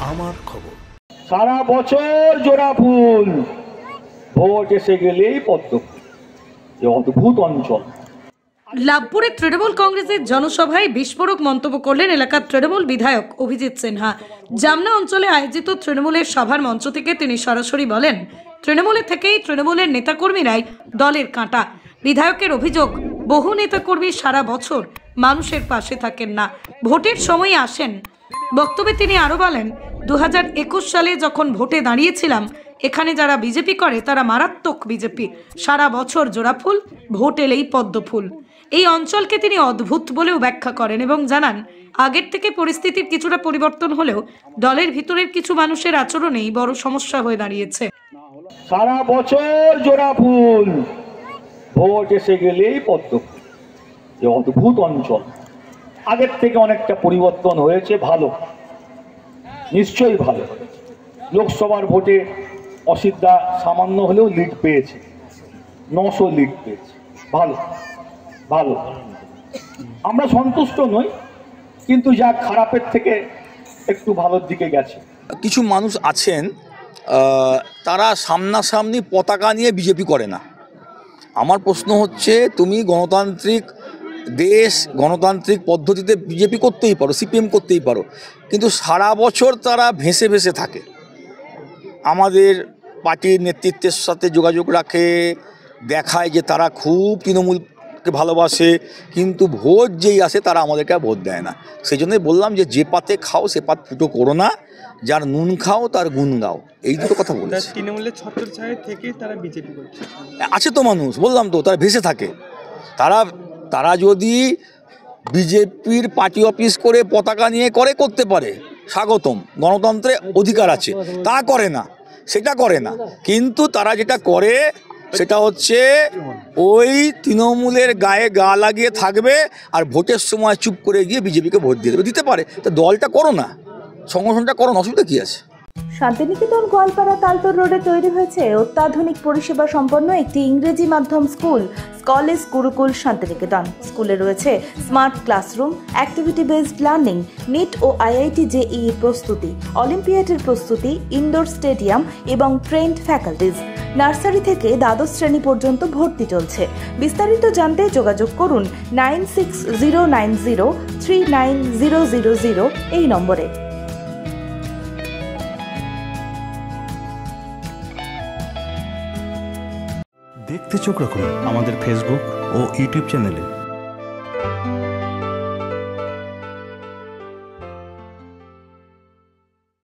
আমার খবর। সারা বছর জোড়া ফুল, ভোট এসে গেলেই পদ্ম ফুল। এই অদ্ভুত অঞ্চল। লাভপুরে তৃণমূল কংগ্রেসের জনসভায় বিস্ফোরক মন্তব্য করলেন এলাকার তৃণমূল বিধায়ক অভিজিৎ সিনহা। জামনা অঞ্চলে আয়োজিত তৃণমূলের সভার মঞ্চ থেকে তিনি সরাসরি বলেন, তৃণমূলের থেকেই তৃণমূলের নেতাকর্মীরাই দলের কাঁটা। বিধায়কের অভিযোগ, বহু নেতাকর্মী সারা বছর মানুষের পাশে থাকেন না, ভোটের সময় আসেন। বক্তব্যে তিনি আরো বলেন, 2021 সালে যখন ভোটে দাঁড়িয়েছিলাম, এখানে যারা বিজেপি করে তারা মারাত্মক বিজেপি। সারা বছর জোড়া ফুল, ভোট এলেই পদ্ম ফুল। এই অঞ্চলকে তিনি অদ্ভুত বলেও ব্যাখ্যা করেন এবং জানান, আগের থেকে পরিস্থিতির কিছুটা পরিবর্তন হলেও দলের ভিতরের কিছু মানুষের আচরণেই বড় সমস্যা হয়ে দাঁড়িয়েছে। সারা বছর জোড়া ফুল, ভোট এসে গেলেই পদ্ম ফুল। এই অদ্ভুত অঞ্চল। আগের থেকে অনেকটা পরিবর্তন হয়েছে, ভালো, নিশ্চয়ই ভালো। লোকসভার ভোটে অসিতদা সামান্য হলেও লিড পেয়েছে, 900 লিড পেয়েছে, ভালো ভালো। আমরা সন্তুষ্ট নই, কিন্তু যা খারাপের থেকে একটু ভালোর দিকে গেছে। কিছু মানুষ আছেন তারা সামনাসামনি পতাকা নিয়ে বিজেপি করে না। আমার প্রশ্ন হচ্ছে, তুমি গণতান্ত্রিক দেশ, গণতান্ত্রিক পদ্ধতিতে বিজেপি করতেই পারো, সিপিএম করতেই পারো, কিন্তু সারা বছর তারা ভেসে ভেসে থাকে, আমাদের পার্টির নেতৃত্বের সাথে যোগাযোগ রাখে, দেখায় যে তারা খুব তৃণমূলকে ভালোবাসে, কিন্তু ভোট যেই আসে তারা আমাদেরকে ভোট দেয় না। সেই জন্যই বললাম যে পাতে খাও সে পাত ফুটো করো না, যার নুন খাও তার গুণ গাও, এই দুটো কথা বলেছে। তৃণমূলের ছত্রছায়া থেকে তারা বিজেপি করছে। আছে তো মানুষ, বললাম তো, তারা ভেসে থাকে। তারা যদি বিজেপির পার্টি অফিস করে পতাকা নিয়ে করতে পারে, স্বাগতম, গণতন্ত্রে অধিকার আছে। তা করে না, সেটা করে না। কিন্তু তারা যেটা করে সেটা হচ্ছে ওই তৃণমূলের গায়ে গা লাগিয়ে থাকবে আর ভোটের সময় চুপ করে গিয়ে বিজেপিকে ভোট দিয়ে দেবে। দিতে পারে, তা দলটা করো না, সংগঠনটা করো না, অসুবিধা কী আছে? শান্তিনিকেতন গোয়ালপাড়া তালতর রোডে তৈরি হয়েছে অত্যাধুনিক পরিষেবা সম্পন্ন একটি ইংরেজি মাধ্যম স্কুল, কলেজ গুরুকুল শান্তিনিকেতন। স্কুলে রয়েছে smart classroom, activity based learning, NEET ও আইআইটি জেইই প্রস্তুতি, অলিম্পিয়াডের প্রস্তুতি, ইনডোর স্টেডিয়াম এবং ট্রেন্ড ফ্যাকাল্টিজ। নার্সারি থেকে দ্বাদশ শ্রেণী পর্যন্ত ভর্তি চলছে। বিস্তারিত জানতে যোগাযোগ করুন 9609039000 এই নম্বরে। দেখতে চোখ রাখুন আমাদের ফেসবুক ও ইউটিউব চ্যানেলে।